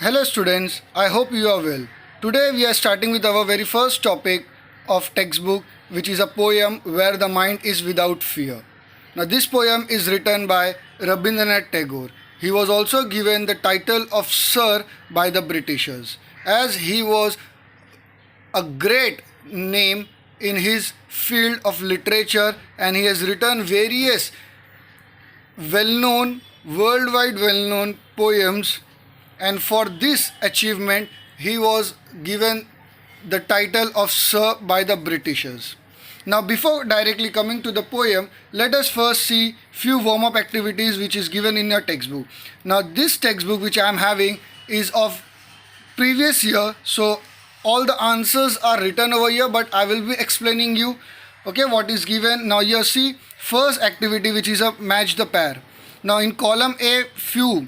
Hello students, I hope you are well. Today we are starting with our very first topic of textbook, which is a poem where the mind is without fear. Now this poem is written by Rabindranath Tagore. He was also given the title of Sir by the Britishers, as he was a great name in his field of literature, and he has written various well-known, worldwide well-known poems, and for this achievement he was given the title of Sir by the Britishers. Now before directly coming to the poem, let us first see few warm-up activities which is given in your textbook. Now this textbook which I am having is of previous year, so all the answers are written over here, but I will be explaining you what is given. Now you see first activity, which is a match the pair. Now in column A few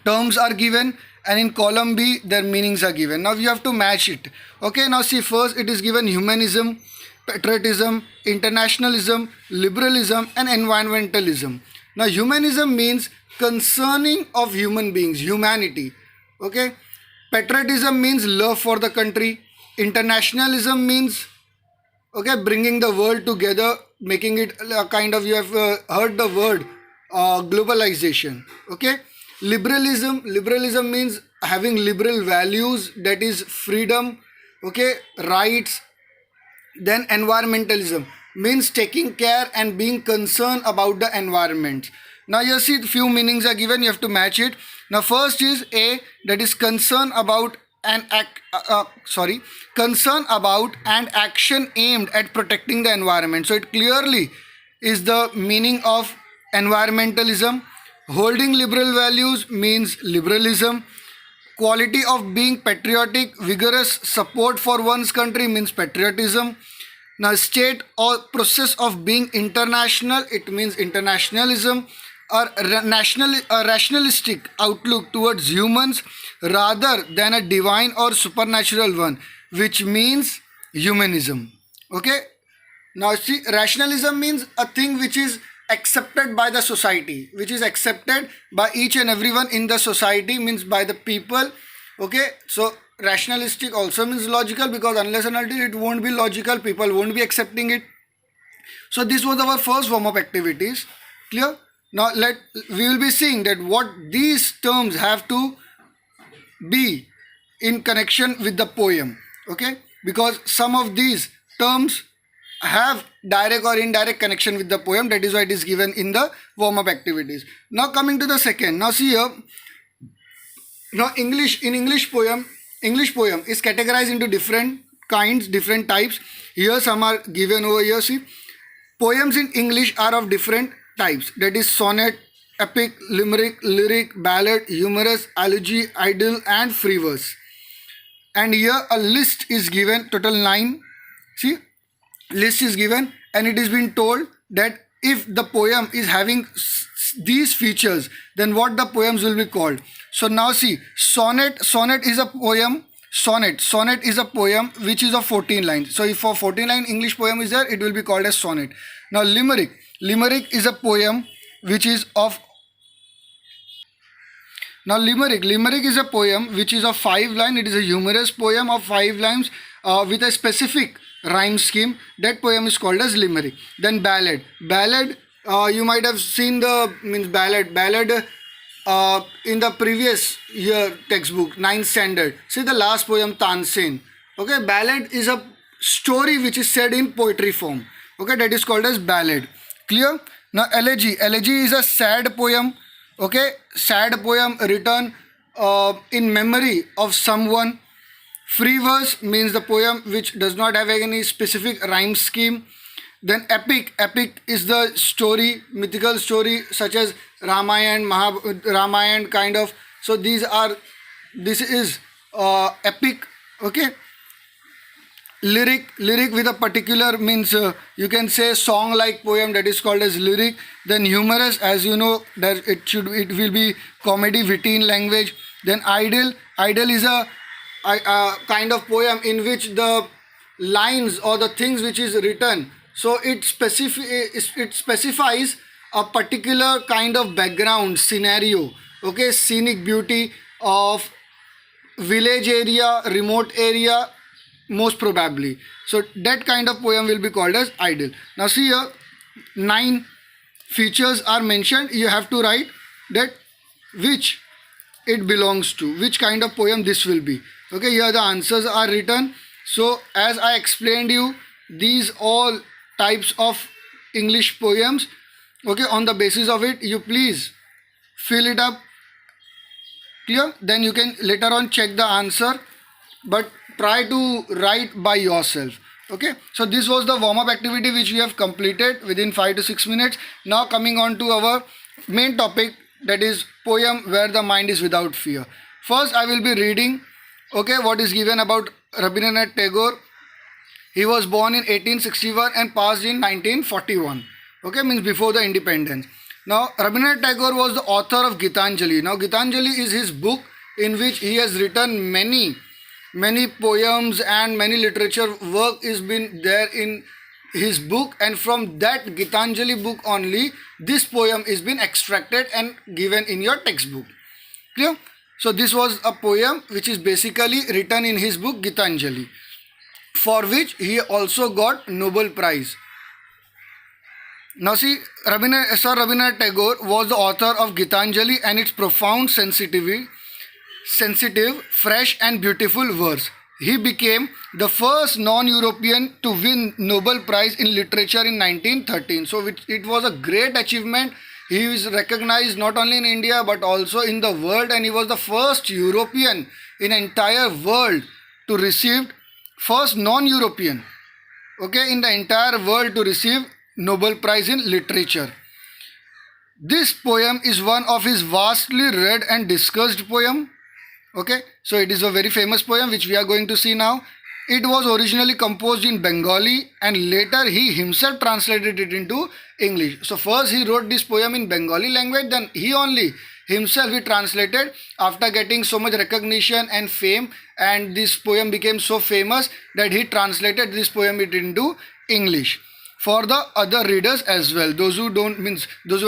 terms are given, and in column B their meanings are given. Now you have to match it. Now see, first it is given humanism, patriotism, internationalism, liberalism and environmentalism. Now humanism means concerning of human beings, humanity. Patriotism means love for the country. Internationalism means bringing the world together, making it a kind of, you have heard the word globalization. Liberalism means having liberal values, that is freedom, rights. Then environmentalism means taking care and being concerned about the environment. Now you see few meanings are given, you have to match it. Now first is A, that is concern about concern about and action aimed at protecting the environment. So it clearly is the meaning of environmentalism. Holding liberal values means liberalism. Quality of being patriotic, vigorous support for one's country means patriotism. Now state or process of being international, it means internationalism. A rationalistic outlook towards humans rather than a divine or supernatural one, which means humanism. Now see, rationalism means a thing which is accepted by the society, which is accepted by each and everyone in the society, means by the people. So rationalistic also means logical, because unless and until it won't be logical, people won't be accepting it. So this was our first warm-up activities. Clear? Now we will be seeing that what these terms have to be in connection with the poem. Because some of these terms have direct or indirect connection with the poem. That is why it is given in the warm-up activities. Now coming to the second. Now see here. Now English poem is categorized into different kinds, different types. Here some are given over here. See, poems in English are of different types. That is sonnet, epic, limerick, lyric, ballad, humorous, elegy, idyll and free verse. And here a list is given, total 9. See, list is given, and it is been told that if the poem is having these features, then what the poems will be called. So now see, sonnet is a poem. Sonnet is a poem which is of 14 lines. So if for 14 line English poem is there, it will be called as sonnet. Now limerick is a poem which is of limerick is a poem which is of 5 lines. It is a humorous poem of 5 lines with a specific rhyme scheme. That poem is called as limerick. Then ballad you might have seen the ballad in the previous year textbook, 9th standard. See the last poem, Tansen. Ballad is a story which is said in poetry form. That is called as ballad. Clear? Now elegy is a sad poem. Sad poem written in memory of someone. Free verse means the poem which does not have any specific rhyme scheme. Then epic is the story, mythical story such as Ramayana kind of. So this is epic. Lyric with a particular means you can say song like poem, that is called as lyric. Then humorous, as you know, that it will be comedy, witty in language. Then idyll is a kind of poem in which the lines or the things which is written, so it specifies a particular kind of background scenario, scenic beauty of village area, remote area, most probably. So that kind of poem will be called as ideal. Now see here, 9 features are mentioned. You have to write that which it belongs to, which kind of poem this will be. Okay, here the answers are written. So as I explained you, these all types of English poems. Okay, on the basis of it, you please fill it up. Clear? Then you can later on check the answer, but try to write by yourself. Okay, so this was the warm-up activity which we have completed within 5 to 6 minutes. Now coming on to our main topic, that is poem where the mind is without fear. First I will be reading, okay, what is given about Rabindranath Tagore. He was born in 1861 and passed in 1941. Okay, means before the independence. Now Rabindranath Tagore was the author of Gitanjali. Now Gitanjali is his book in which he has written many poems and many literature work is been there in his book, and from that Gitanjali book only this poem is been extracted and given in your textbook. Clear? So this was a poem which is basically written in his book Gitanjali, for which he also got Nobel Prize. Now see, Sir Rabindranath Tagore was the author of Gitanjali and its profound sensitive, fresh and beautiful verse. He became the first non-European to win Nobel Prize in Literature in 1913. So it was a great achievement. He is recognized not only in India but also in the world, and he was the first European in entire world to receive, first non-European, okay, in the entire world to receive Nobel Prize in Literature. This poem is one of his vastly read and discussed poem. Okay, so it is a very famous poem which we are going to see now. It was originally composed in Bengali and later he himself translated it into English. So first he wrote this poem in Bengali language, then he translated after getting so much recognition and fame, and this poem became so famous that he translated this poem into English for the other readers as well, those who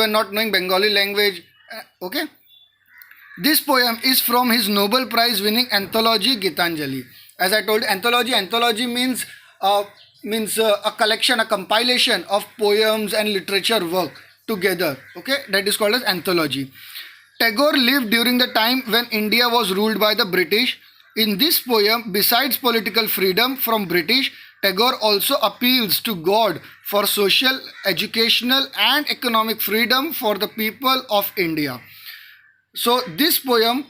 are not knowing Bengali language. Okay, this poem is from his Nobel Prize winning anthology Gitanjali. As I told, anthology means a collection, a compilation of poems and literature work together. Okay, that is called as anthology. Tagore lived during the time when India was ruled by the British. In this poem, besides political freedom from British, Tagore also appeals to God for social, educational and economic freedom for the people of India. So this poem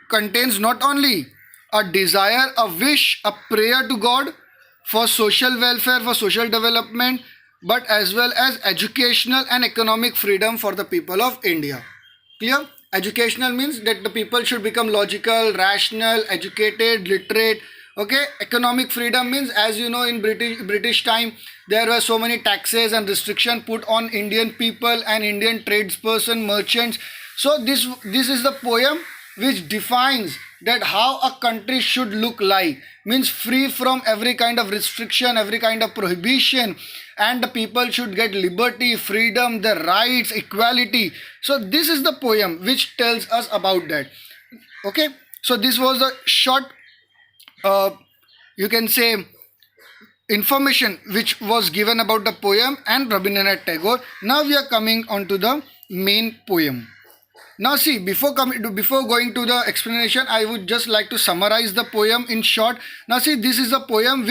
contains not only a desire, a wish, a prayer to God for social welfare, for social development, but as well as educational and economic freedom for the people of India. Clear? Educational means that the people should become logical, rational, educated, literate. Okay, economic freedom means, as you know, in British time there were so many taxes and restrictions put on Indian people and Indian tradesperson, merchants. So this is the poem which defines that how a country should look like, means free from every kind of restriction, every kind of prohibition, and the people should get liberty, freedom, their rights, equality. So this is the poem which tells us about that. Okay, so this was a short you can say information which was given about the poem and Rabindranath Tagore. Now we are coming on to the main poem. Now see, before going to the explanation, I would just like to summarize the poem in short. Now see, this is a poem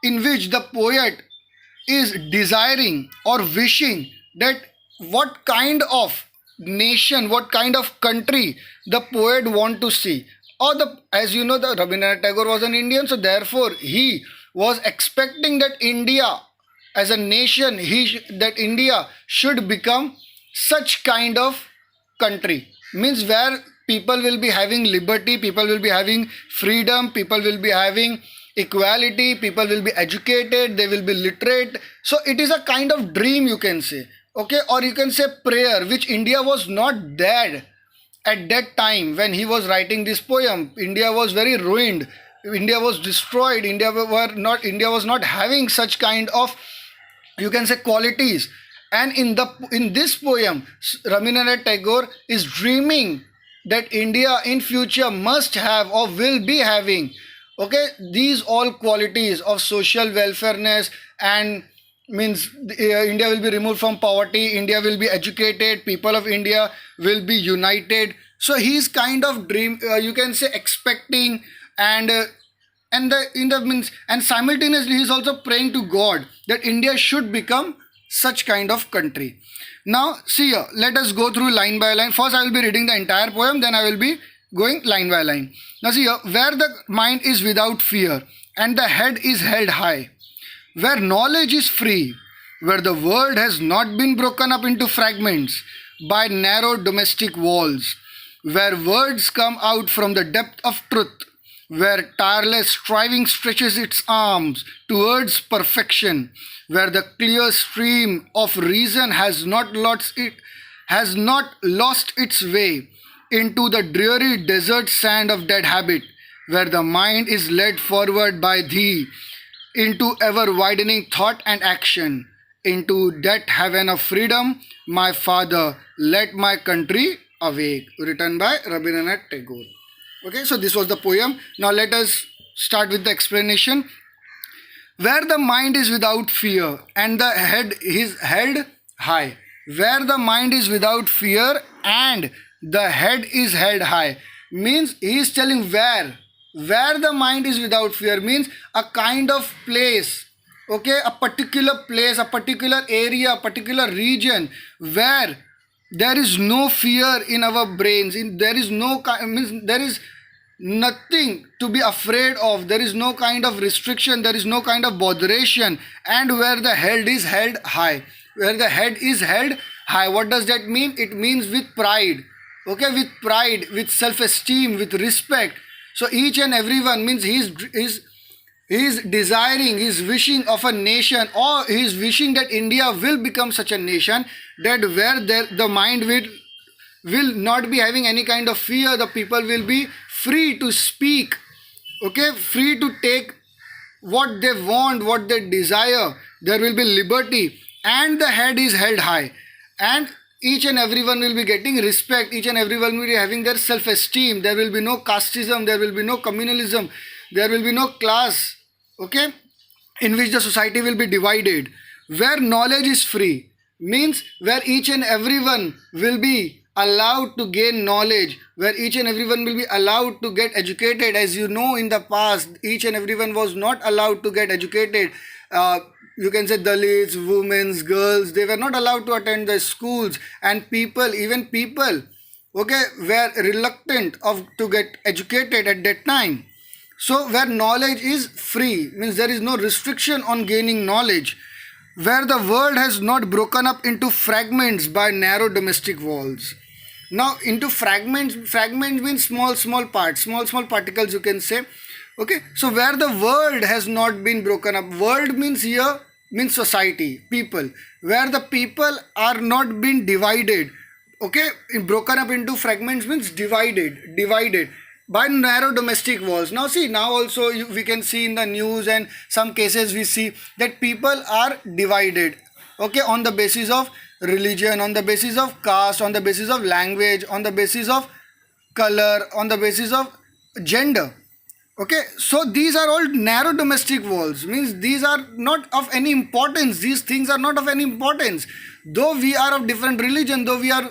in which the poet is desiring or wishing that what kind of nation, what kind of country the poet want to see. As you know, the Rabindranath Tagore was an Indian, so therefore he was expecting that India as a nation, that India should become such kind of country, means where people will be having liberty, people will be having freedom, people will be having equality, people will be educated, they will be literate. So it is a kind of dream, you can say. Okay, or you can say prayer, which India was not there at that time when he was writing this poem. India was very ruined, India was destroyed, India was not having such kind of, you can say, qualities. And in this poem, Rabindranath Tagore is dreaming that India in future must have or will be having, okay, these all qualities of social welfareness, and means India will be removed from poverty, India will be educated, people of India will be united. So he's kind of dream, you can say, expecting, and the in the means, and simultaneously he's also praying to God that India should become such kind of country. Now see here, let us go through line by line. First I will be reading the entire poem, then I will be going line by line. Now see here, where the mind is without fear and the head is held high, where knowledge is free, where the world has not been broken up into fragments by narrow domestic walls, where words come out from the depth of truth, where tireless striving stretches its arms towards perfection, where the clear stream of reason has not lost its way into the dreary desert sand of dead habit, where the mind is led forward by thee into ever widening thought and action, into that heaven of freedom, my father, let my country awake. Written by Rabindranath Tagore. Okay, so this was the poem. Now let us start with the explanation. Where the mind is without fear and the head is held high. Where the mind is without fear and the head is held high means he is telling where the mind is without fear means a kind of place, okay, a particular place, a particular area, a particular region where there is no fear in our brains, there is no means there is nothing to be afraid of, there is no kind of restriction, there is no kind of botheration, and where the head is held high. Where the head is held high, what does that mean? It means with pride, okay, with pride, with self-esteem, with respect. So each and everyone means he is desiring, he is wishing of a nation, or he is wishing that India will become such a nation that where the mind will not be having any kind of fear, the people will be free to speak, okay, free to take what they want, what they desire. There will be liberty, and the head is held high, and each and everyone will be getting respect, each and everyone will be having their self-esteem. There will be no casteism, there will be no communalism, there will be no class, okay, in which the society will be divided. Where knowledge is free means where each and everyone will be allowed to gain knowledge, where each and everyone will be allowed to get educated. As you know, in the past each and everyone was not allowed to get educated. You can say Dalits, women, girls, they were not allowed to attend the schools, and even people, okay, were reluctant of to get educated at that time. So where knowledge is free means there is no restriction on gaining knowledge, where the world has not broken up into fragments by narrow domestic walls. Now into fragments means small parts, small particles, you can say. Okay, so where the world has not been broken up, world means here means society, people, where the people are not been divided, okay, broken up into fragments means divided by narrow domestic walls. Now see, now also we can see in the news and some cases we see that people are divided, okay, on the basis of religion, on the basis of caste, on the basis of language, on the basis of color, on the basis of gender. Okay, so these are all narrow domestic walls, means these are not of any importance, these things are not of any importance. Though we are of different religion, though we are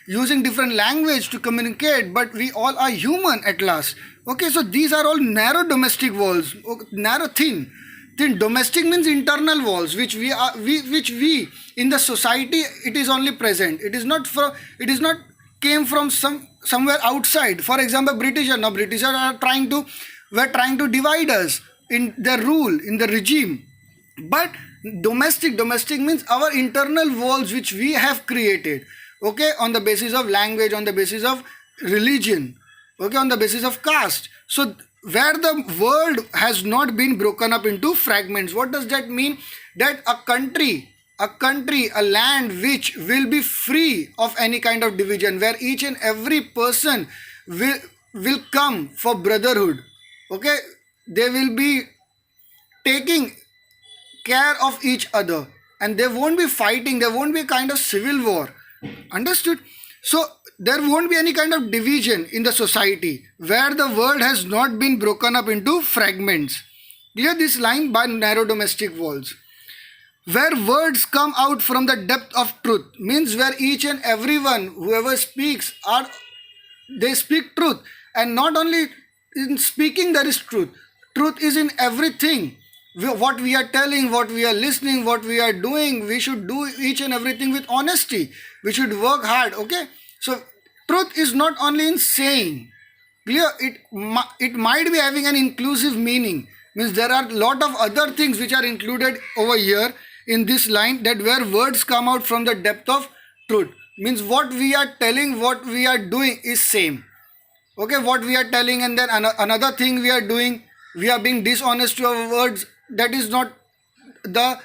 using different language to communicate, but we all are human at last. Okay, so these are all narrow domestic walls, narrow thin domestic means internal walls, which we in the society, it is only present, it is not came from somewhere outside. For example, Britishers are were trying to divide us in their rule, in the regime. But domestic means our internal walls which we have created, okay, on the basis of language, on the basis of religion, okay, on the basis of caste. So where the world has not been broken up into fragments. What does that mean? That a country, a land which will be free of any kind of division, where each and every person will come for brotherhood, okay, they will be taking care of each other, and they won't be fighting, there won't be a kind of civil war. Understood? So there won't be any kind of division in the society where the world has not been broken up into fragments. Clear this line by narrow domestic walls. Where words come out from the depth of truth means where each and everyone, whoever speaks, they speak truth, and not only in speaking there is truth. Truth is in everything. What we are telling, what we are listening, what we are doing, we should do each and everything with honesty. We should work hard. Okay, so truth is not only in saying. Clear? It might be having an inclusive meaning. Means there are a lot of other things which are included over here in this line, that where words come out from the depth of truth means what we are telling, what we are doing is same. Okay, what we are telling, and then another thing we are doing, we are being dishonest to our words. That is not the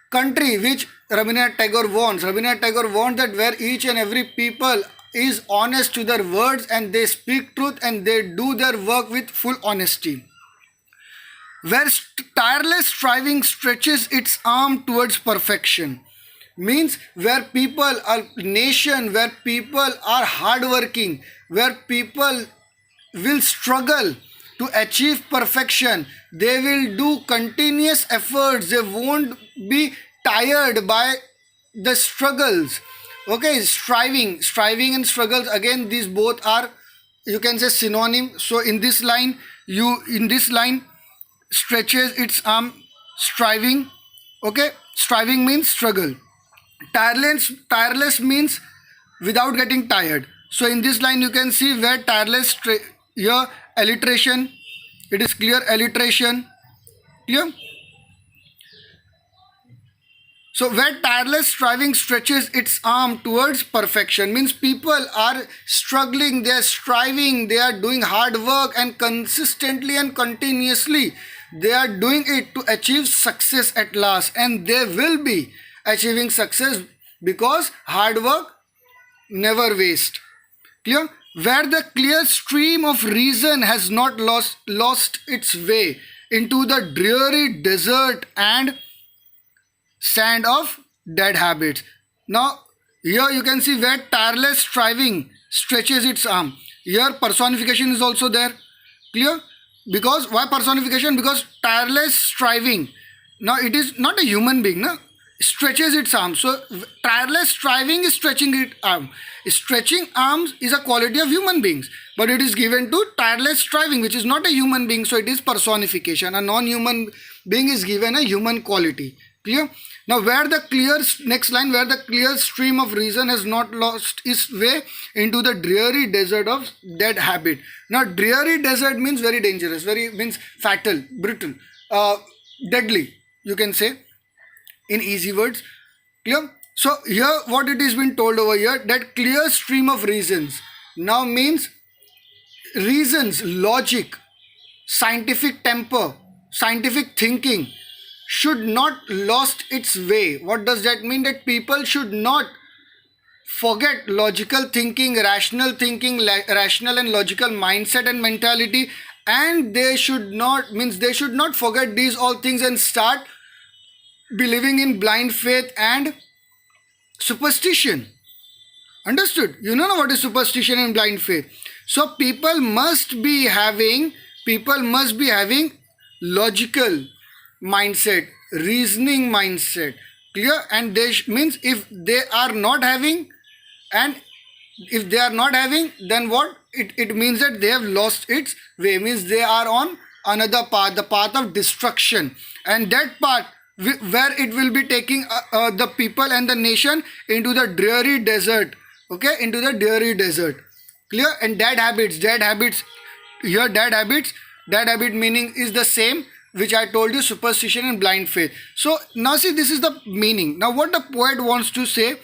country which Rabindranath Tagore wants. Rabindranath Tagore wants that where each and every people is honest to their words and they speak truth and they do their work with full honesty. Where tireless striving stretches its arm towards perfection means where people are nation, where people are hardworking, where people will struggle to achieve perfection. They will do continuous efforts. They won't be tired by the struggles. Okay, striving and struggles, again these both are, you can say, synonym. So in this line stretches its arm, striving. Okay, striving means struggle. Tireless means without getting tired. So in this line you can see where tireless, here alliteration, it is clear, alliteration, clear. So where tireless striving stretches its arm towards perfection means people are struggling, they are striving, they are doing hard work, and consistently and continuously they are doing it to achieve success at last, and they will be achieving success because hard work never waste. Clear? Where the clear stream of reason has not lost its way into the dreary desert and sand of dead habits. Now here you can see where tireless striving stretches its arm. Here personification is also there. Clear? Because why personification? Because tireless striving, now it is not a human being, no? Stretches its arm. So tireless striving is stretching its arm. Stretching arms is a quality of human beings, but it is given to tireless striving, which is not a human being, so it is personification. A non-human being is given a human quality. Clear? Now where the clear, next line, where the clear stream of reason has not lost its way into the dreary desert of dead habit. Now dreary desert means very dangerous, means fatal, brittle, deadly, you can say in easy words. Clear? So here what it is been told over here, that clear stream of reasons now means reasons, logic, scientific temper, scientific thinking should not lost its way. What does that mean? That people should not forget logical thinking, rational and logical mindset and mentality, and they should not forget these all things and start believing in blind faith and superstition. Understood? You know what is superstition and blind faith. So people must be having logical mindset, reasoning mindset. Clear? And they means if they are not having, then what it means that they have lost its way, means they are on another path, the path of destruction, and that path where it will be taking the people and the nation into the dreary desert. Okay, into the dreary desert. Clear? And dead habits here, dead habit meaning is the same which I told you, superstition and blind faith. So now see, this is the meaning. Now what the poet wants to say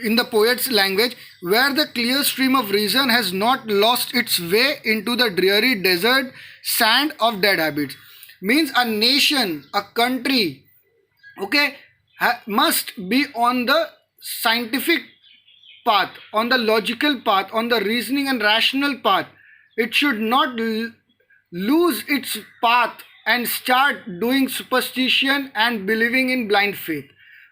in the poet's language, where the clear stream of reason has not lost its way into the dreary desert sand of dead habits, means a nation, a country, okay, must be on the scientific path, on the logical path, on the reasoning and rational path. It should not lose its path and start doing superstition and believing in blind faith.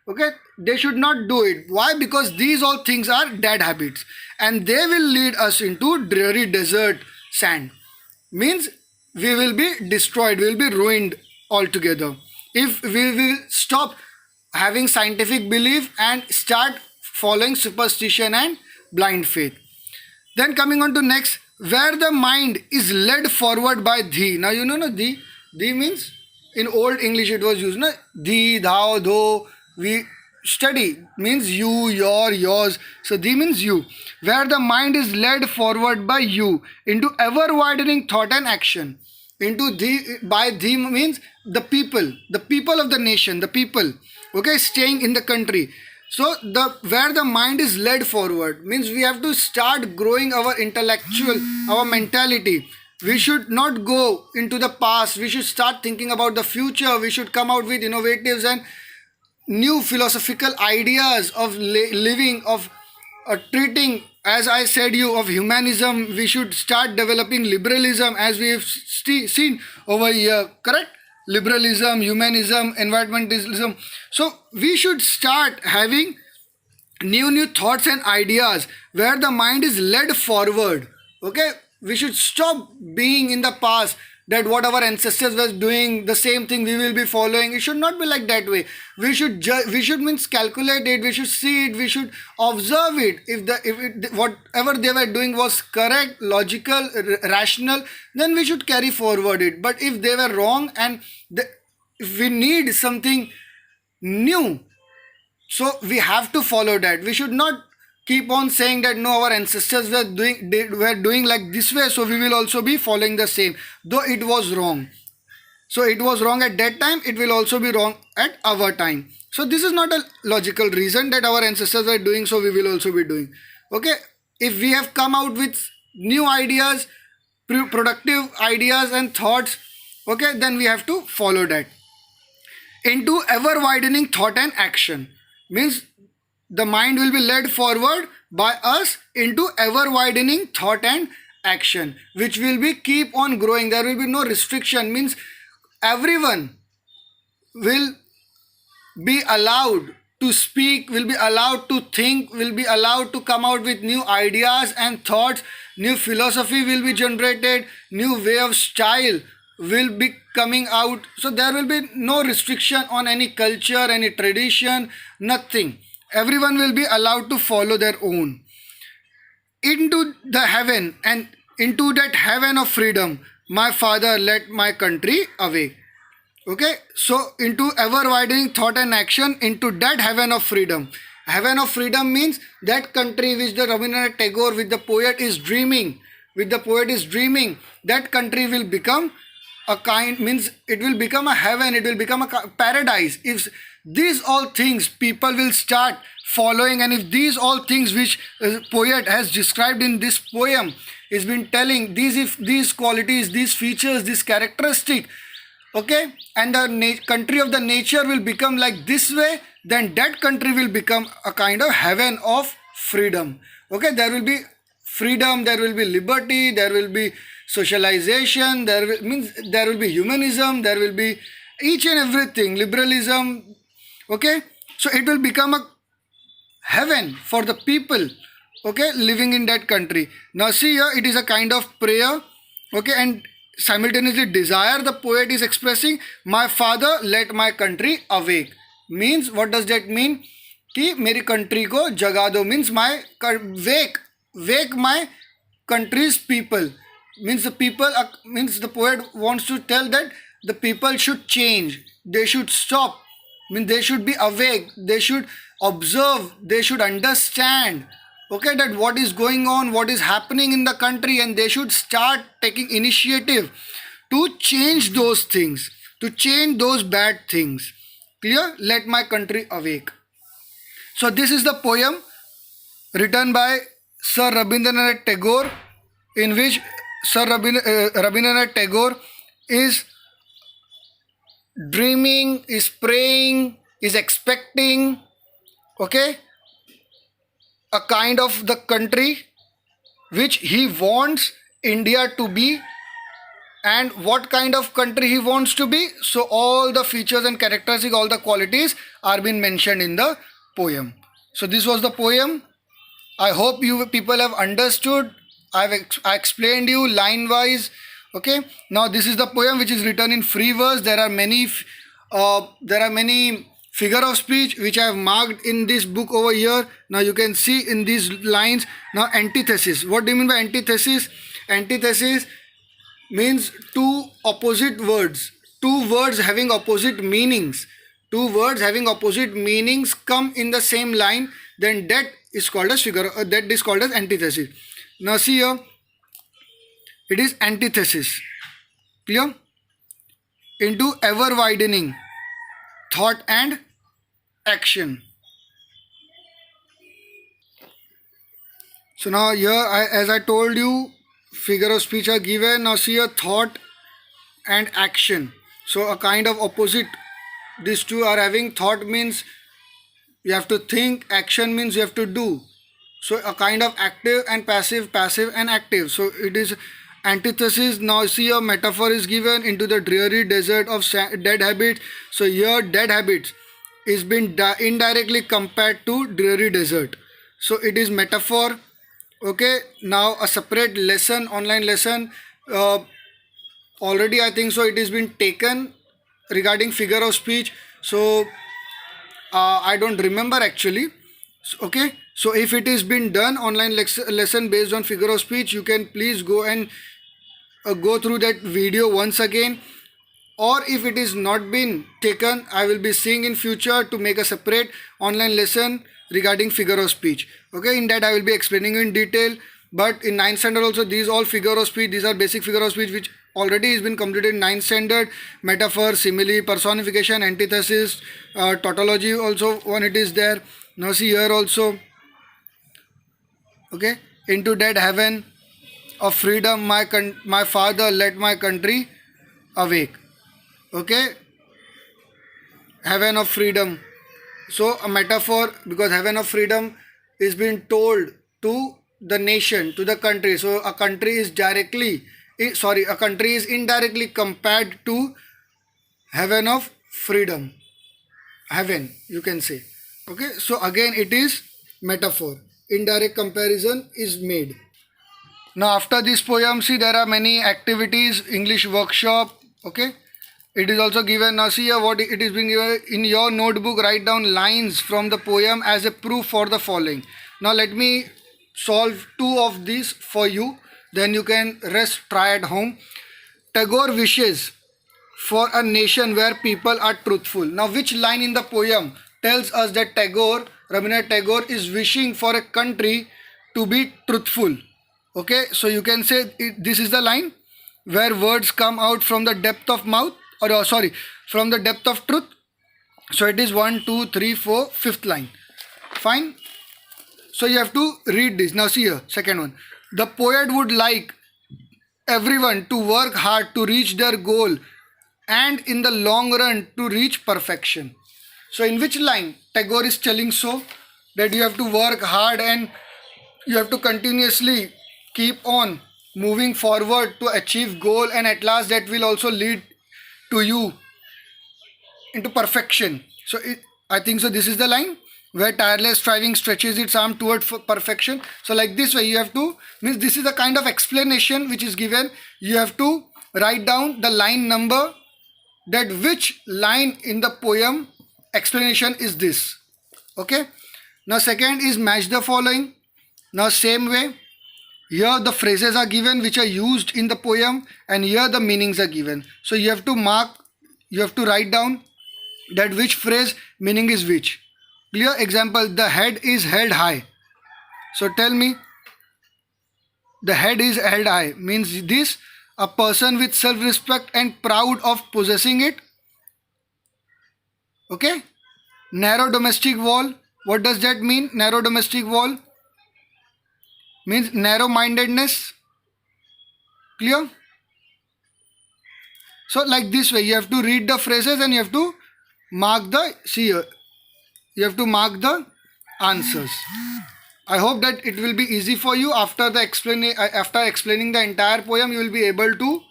Okay, they should not do it. Why? Because these all things are dead habits, and they will lead us into dreary desert sand. Means we will be destroyed, we will be ruined altogether if we will stop having scientific belief and start following superstition and blind faith. Then coming on to next, where the mind is led forward by thee. Now you know no thee. Thee means in old English it was used no thee, thou, though. We study means you, your, yours. So thee means you. Where the mind is led forward by you into ever widening thought and action. Into thee by thee means the people of the nation, the people. Okay, staying in the country. So the where the mind is led forward means we have to start growing our intellectual, our mentality. We should not go into the past. We should start thinking about the future. We should come out with innovatives and new philosophical ideas of living, of treating, as I said you, of humanism. We should start developing liberalism as we have seen over here, correct? Liberalism, humanism, environmentalism. So we should start having new thoughts and ideas where the mind is led forward. Okay, we should stop being in the past, that what our ancestors were doing, the same thing we will be following. It should not be like that way. We should we should means calculate it, we should see it, we should observe it. If whatever they were doing was correct, logical, rational, then we should carry forward it. But if they were wrong and if we need something new, so we have to follow that. We should not keep on saying that no, our ancestors were doing like this way, so we will also be following the same, though it was wrong. So it was wrong at that time, it will also be wrong at our time. So this is not a logical reason that our ancestors were doing, so we will also be doing. Okay, if we have come out with new ideas, productive ideas and thoughts, okay, then we have to follow that. Into ever widening thought and action means the mind will be led forward by us into ever widening thought and action, which will be keep on growing. There will be no restriction, means everyone will be allowed to speak, will be allowed to think, will be allowed to come out with new ideas and thoughts. New philosophy will be generated, new way of style will be coming out. So there will be no restriction on any culture, any tradition, nothing. Everyone will be allowed to follow their own. Into the heaven, and into that heaven of freedom, my father led my country away. Okay, so into ever widening thought and action, into that heaven of freedom. Heaven of freedom means that country which the Rabindranath Tagore, with the poet is dreaming, that country will become a kind, means it will become a heaven, it will become a paradise. If these all things people will start following, and if these all things which poet has described in this poem is been telling, if these qualities, these features, this characteristic, okay, and the country of the nature will become like this way, then that country will become a kind of heaven of freedom. Okay, there will be freedom, there will be liberty, there will be socialization, there will be humanism, there will be each and everything, liberalism. Okay, so it will become a heaven for the people, okay, living in that country. Now see here, it is a kind of prayer, okay, and simultaneously desire the poet is expressing. My father let my country awake means, what does that mean? कि मेरी country को जगा दो, means my wake my country's people, means the people means the poet wants to tell that the people should change, they should stop, means they should be awake, they should observe, they should understand, okay, that what is going on, what is happening in the country, and they should start taking initiative to change those things, to change those bad things. Clear? Let my country awake. So this is the poem written by Sir Rabindranath Tagore, in which Sir Rabindranath Tagore is dreaming, is praying, is expecting, okay, a kind of the country which he wants India to be, and what kind of country he wants to be. So all the features and characteristics, all the qualities are being mentioned in the poem. So this was the poem. I hope you people have understood. I explained you line wise. Okay. Now this is the poem which is written in free verse. There are many figure of speech which I have marked in this book over here. Now you can see in these lines. Now antithesis. What do you mean by antithesis? Antithesis means two opposite words. Two words having opposite meanings. Two words having opposite meanings come in the same line. Then that is called as that is called as antithesis. Now see here, it is antithesis. Clear? Into ever widening thought and action. So now here, as I told you, figure of speech are given. Now see here, thought and action. So a kind of opposite. These two are having. Thought means you have to think, action means you have to do. So a kind of active and passive, passive and active. So it is antithesis. Now see a metaphor is given into the dreary desert of dead habits. So here dead habits is been indirectly compared to dreary desert. So it is metaphor. Okay, now a separate lesson, online lesson. Already I think so it has been taken regarding figure of speech. So I don't remember actually. Okay, so if it is been done online lesson based on figure of speech, you can please go and go through that video once again. Or if it is not been taken, I will be seeing in future to make a separate online lesson regarding figure of speech. Okay, in that I will be explaining you in detail. But in 9th standard also, these all figure of speech, these are basic figure of speech which already has been completed in 9th standard. Metaphor, simile, personification, antithesis, tautology also one it is there. Now see here also. Okay, into that heaven of freedom, my father let my country awake. Okay, heaven of freedom. So a metaphor, because heaven of freedom is being told to the nation, to the country. So a country is a country is indirectly compared to heaven of freedom. Heaven, you can say. Okay, so again it is metaphor. Indirect comparison is made. Now after this poem, see there are many activities, English workshop. Okay, it is also given. Now see here what it is being given in your notebook. Write down lines from the poem as a proof for the following. Now let me solve two of these for you. Then you can try at home. Tagore wishes for a nation where people are truthful. Now which line in the poem tells us that Rabindranath Tagore is wishing for a country to be truthful? Okay, so you can say this is the line where words come out from the depth of mouth, or from the depth of truth. So it is 1, 2, 3, 4, fifth line. Fine. So you have to read this. Now see here, second one. The poet would like everyone to work hard to reach their goal and in the long run to reach perfection. So in which line Tagore is telling so that you have to work hard and you have to continuously keep on moving forward to achieve goal, and at last that will also lead to you into perfection. So I think so this is the line where tireless striving stretches its arm toward perfection. So like this way you have to, means this is the kind of explanation which is given. You have to write down the line number, that which line in the poem explanation is this. Okay, now second is match the following. Now same way, here the phrases are given which are used in the poem, and here the meanings are given. So you have to write down that which phrase meaning is which. Clear? Example, the head is held high. So tell me, the head is held high means this, a person with self-respect and proud of possessing it. Okay, narrow domestic wall, what does that mean? Narrow domestic wall means narrow-mindedness. Clear? So like this way you have to read the phrases and you have to mark the, see here, you have to mark the answers. I hope that it will be easy for you. After explaining the entire poem, you will be able to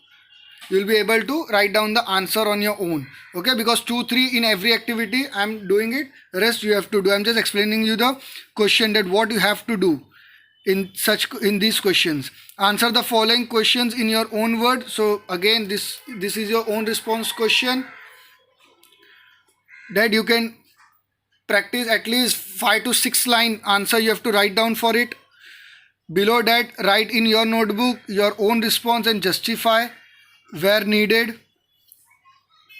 you will be able to write down the answer on your own. Okay, because 2 3 in every activity I'm doing it, rest you have to do. I'm just explaining you the question, that what you have to do in these questions. Answer the following questions in your own word. So again, this is your own response question, that you can practice at least 5 to 6 line answer you have to write down for it. Below that, write in your notebook your own response and justify where needed.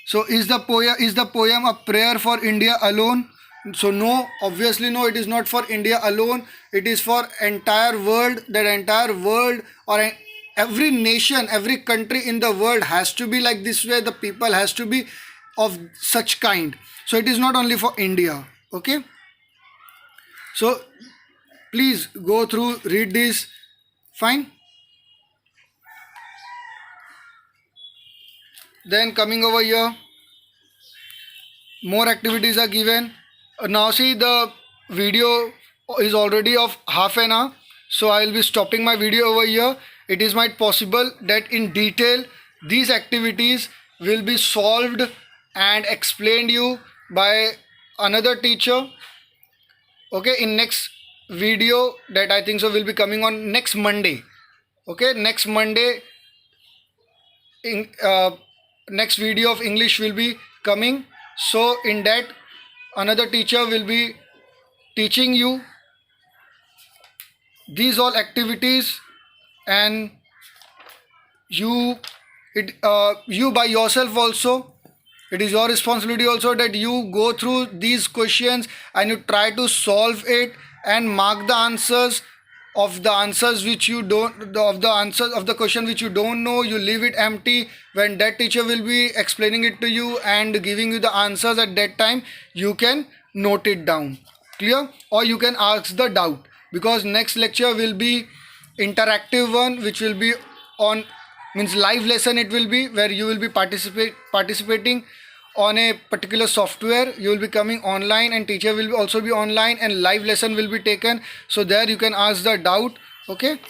So is the poem a prayer for India alone? So no, obviously no, it is not for India alone. It is for entire world. That entire world, or every nation, every country in the world has to be like this way. The people has to be of such kind. So it is not only for India. Okay. So please go through, read this. Fine. Then coming over here, more activities are given. Now see, the video is already of half an hour, so I will be stopping my video over here. It is might possible that in detail these activities will be solved and explained you by another teacher. Okay, in next video that I think so will be coming on next Monday. Okay, next Monday, in next video of English will be coming. So in that, another teacher will be teaching you these all activities, and you you by yourself also, it is your responsibility also that you go through these questions and you try to solve it and mark the answers of the answers which you don't, of the answers of the question which you don't know. You leave it empty. When that teacher will be explaining it to you and giving you the answers, at that time you can note it down. Clear? Or you can ask the doubt, because next lecture will be interactive one, which will be on, means live lesson it will be, where you will be participating on a particular software. You will be coming online and teacher will also be online, and live lesson will be taken. So there you can ask the doubt. Okay,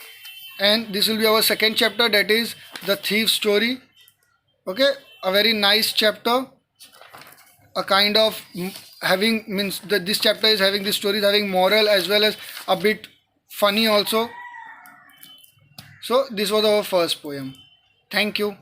and this will be our second chapter, that is the thief story. Okay, a very nice chapter, a kind of having, means that this chapter is having, this story is having moral as well as a bit funny also. So this was our first poem. Thank you.